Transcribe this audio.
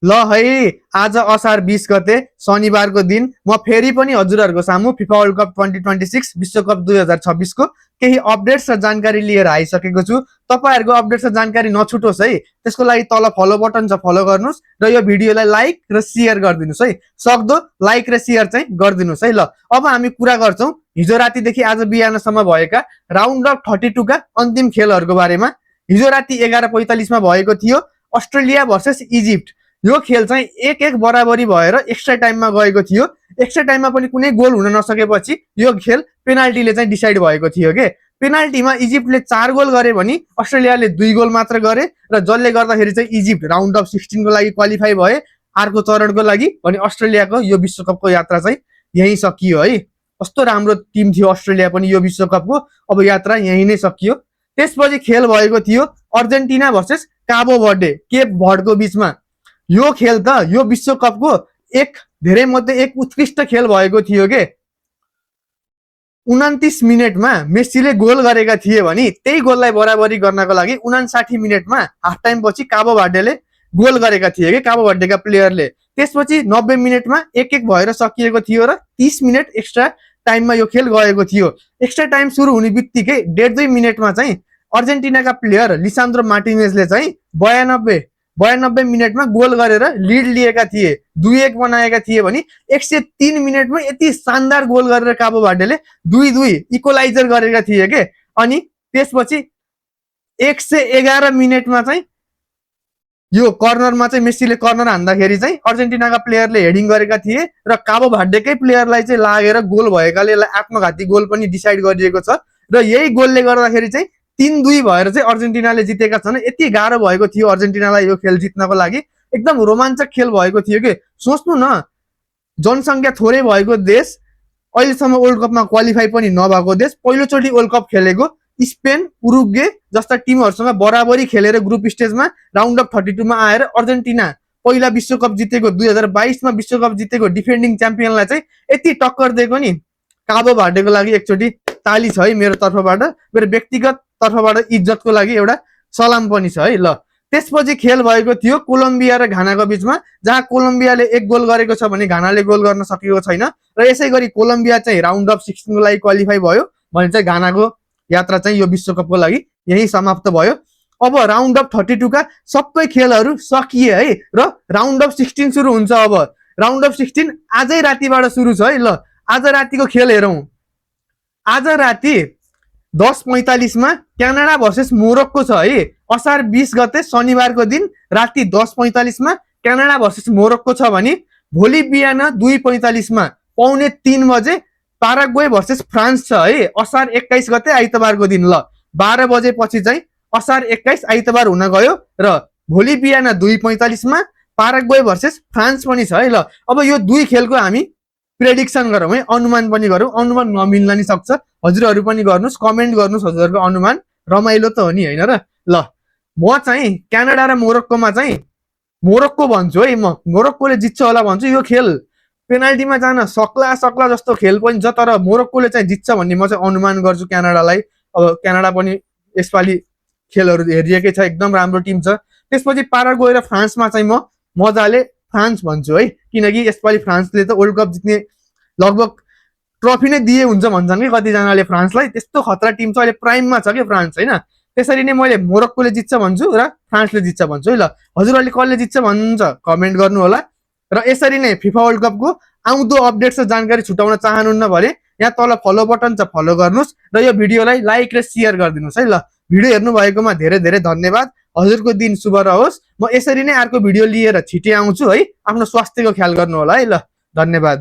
ल है, आज असार 20 गते शनिबारको दिन म फेरि पनि हजुरहरूको सामु फिफा वर्ल्ड कप 2026 विश्वकप 2026 को केही अपडेट्स र जानकारी लिएर आइसकेको छु। तपाईहरुको अपडेट्स र जानकारी नछुटोस् है, त्यसको लागि तल फलो बटन छ, फलो गर्नुस् र यो भिडियोलाई लाइक र शेयर गरिदिनुस् है। सक्दो लाइक र शेयर चाहिँ गरिदिनुस् है। ल अब हामी कुरा गर्छौं हिजो रातिदेखि आज बिहानसम्म भएका राउन्ड अफ 32 का अन्तिम खेलहरुको बारेमा। हिजो राति 11:45 मा भएको थियो अस्ट्रेलिया भर्सेस इजिप्ट। यो खेल चाहिँ 1-1 बराबरी भएर एक्स्ट्रा टाइममा गएको थियो। एक्स्ट्रा टाइममा पनि कुनै गोल हुन नसकेपछि यो खेल पेनाल्टीले चाहिँ डिसाइड भएको थियो के। पेनाल्टीमा इजिप्टले 4 गोल गरे भने अस्ट्रेलियाले 2 गोल मात्र गरे र जसले गर्दाखेरि चाहिँ इजिप्ट राउन्ड अफ 16 को लागि क्वालिफाई भए अर्को चरणको लागि। अनि अस्ट्रेलियाको यो विश्वकपको यात्रा चाहिँ यही सकियो है। कस्तो राम्रो टिम थियो अस्ट्रेलिया पनि यो विश्वकपको। अब यात्रा यही नै सकियो। त्यसपछि खेल भएको थियो अर्जेन्टिना भर्सेस काबो भर्डे, केप भर्डको बीचमा। यो खेल त यो विश्वकपको एक धेरै मध्ये एक उत्कृष्ट खेल भएको थियो के। 29 मिनेटमा मेस्सीले गोल गरेका थिए भने त्यही गोललाई बराबरी गर्नको लागि 59 मिनेटमा हाफ टाइम पछि काबो भर्डेले गोल गरेका थिए के, काबो भर्डेका प्लेयरले। त्यसपछि 90 मिनेटमा 1-1 भएर सकिएको थियो र 30 मिनेट एक्स्ट्रा टाइममा यो खेल गएको थियो। एक्स्ट्रा टाइम सुरु हुने बित्तिकै 1.5 मिनेटमा चाहिँ अर्जेन्टिनाका प्लेयर लिसान्द्रो मार्टिनेजले चाहिँ 92 मिनेटमा गोल गरेर लिड लिएका थिए। 2-1 बनाएका थिए भने 103 मिनेटमा यति शानदार गोल गरेर काबो भर्डेले 2-2 इक्वलाइजर गरेका थिए के। अनि त्यसपछि 111 मिनेटमा चाहिँ यो कर्नरमा चाहिँ मेस्सीले कर्नर हान्दाखेरि चाहिँ अर्जेन्टिनाका प्लेयरले हेडिङ गरेका थिए र काबो भर्डेकै प्लेयरलाई चाहिँ लागेर गोल भएकाले यसलाई आत्मघाती गोल पनि डिसाइड गरिएको छ। र यही गोलले गर्दाखेरि चाहिँ 3-2 भएर चाहिँ अर्जेन्टिनाले जितेका छन्। यति गाह्रो भएको थियो अर्जेन्टिनालाई यो खेल जित्नको लागि। एकदम रोमाञ्चक खेल भएको थियो के। सोच्नु न, जनसंख्या थोरै भएको देश, अहिलेसम्म वर्ल्ड कपमा क्वालिफाई पनि नभएको देश, पहिलोचोटि वर्ल्ड कप खेलेको स्पेन, उरुग्वे जस्ता टिमहरुसँग बराबरी खेलेर ग्रुप स्टेजमा राउन्ड अफ 32 मा आएर अर्जेन्टिना पहिला विश्वकप जितेको 2022 मा विश्वकप जितेको डिफेन्डिङ च्याम्पियनलाई चाहिँ यति टक्कर दिएको नि काबो भर्डेको लागि एकचोटी ताली छ है मेरो तर्फबाट। मेरो व्यक्तिगत तर्फबाट इज्जतको लागि एउटा सलाम पनि छ है। ल त्यसपछि खेल भएको थियो कोलम्बिया र घानाको बीचमा, जहाँ कोलम्बियाले 1 गोल गरेको छ भने घानाले गोल गर्न सकेको छैन। र यसैगरी कोलम्बिया चाहिँ राउन्ड अफ 16 को लागि क्वालिफाई भयो भने चाहिँ घानाको यात्रा चाहिँ यो विश्वकपको लागि यही समाप्त भयो। अब राउन्ड अफ 32 का सबै खेलहरू सकिए है र राउन्ड अफ 16 सुरु हुन्छ। अब राउन्ड अफ 16 आजै रातिबाट सुरु छ है। ल आज रातिको खेल हेरौं। आज राति 10:45 मा क्यानाडा भर्सेस मोरक्को छ है। असार 20 गते शनिबारको दिन राति 10:45 मा क्यानाडा भर्सेस मोरक्को छ भने भोलि बिहान 2:45 मा पौने 3 बजे पाराग्वे भर्सेस फ्रान्स छ है। असार 21 गते आइतबारको दिन। ल 12 बजे पछि चाहिँ असार 21 आइतबार हुन गयो र भोलि बिहान 2:45 मा पाराग्वे भर्सेस फ्रान्स पनि छ है। ल अब यो दुई खेलको हामी प्रेडिक्सन गरौँ है, अनुमान पनि गरौँ। अनुमान नमिल्न नि सक्छ, हजुरहरू पनि गर्नुस्, कमेन्ट गर्नुस् हजुरहरूको अनुमान। रमाइलो त हो नि हैन र। ल म चाहिँ क्यानाडा र मोरक्कोमा चाहिँ मोरक्को भन्छु है। म मोरक्कोले जित्छ होला भन्छु। यो खेल पेनाल्टीमा जान सक्ला जस्तो खेल पनि छ, तर मोरक्कोले चाहिँ जित्छ भन्ने म चाहिँ अनुमान गर्छु क्यानाडालाई। अब क्यानाडा पनि यसपालि खेलहरू हेरिएकै छ, एकदम राम्रो टिम छ। त्यसपछि पाराग्वे र फ्रान्समा चाहिँ म मजाले फ्रान्स भन्छु है, किनकि यसपालि फ्रान्सले त वर्ल्ड कप जित्ने लगभग ट्रफी नै दिए हुन्छ भन्छन् कि कतिजनाले फ्रान्सलाई। त्यस्तो खतरा टिम छ, अहिले प्राइममा छ कि फ्रान्स हैन। त्यसरी नै मैले मोरक्कोले जित्छ भन्छु र फ्रान्सले जित्छ भन्छु है। ल हजुरहरूले कसले जित्छ भन्नुहुन्छ कमेन्ट गर्नु होला। र यसरी नै फिफा वर्ल्ड कपको आउँदो अपडेट्स र जानकारी छुटाउन चाहनुहुन्न भने यहाँ तल फलो बटन छ, फलो गर्नुस् र यो भिडियोलाई लाइक र शेयर गरिदिनुस् है। ल भिडियो हेर्नु भएकोमा धेरै धेरै धन्यवाद। हजुरको दिन शुभ रहोस्। म यसरी नै अर्को भिडियो लिएर छिटै आउँछु है। आफ्नो स्वास्थ्यको ख्याल गर्नु होला है। ल धन्यवाद।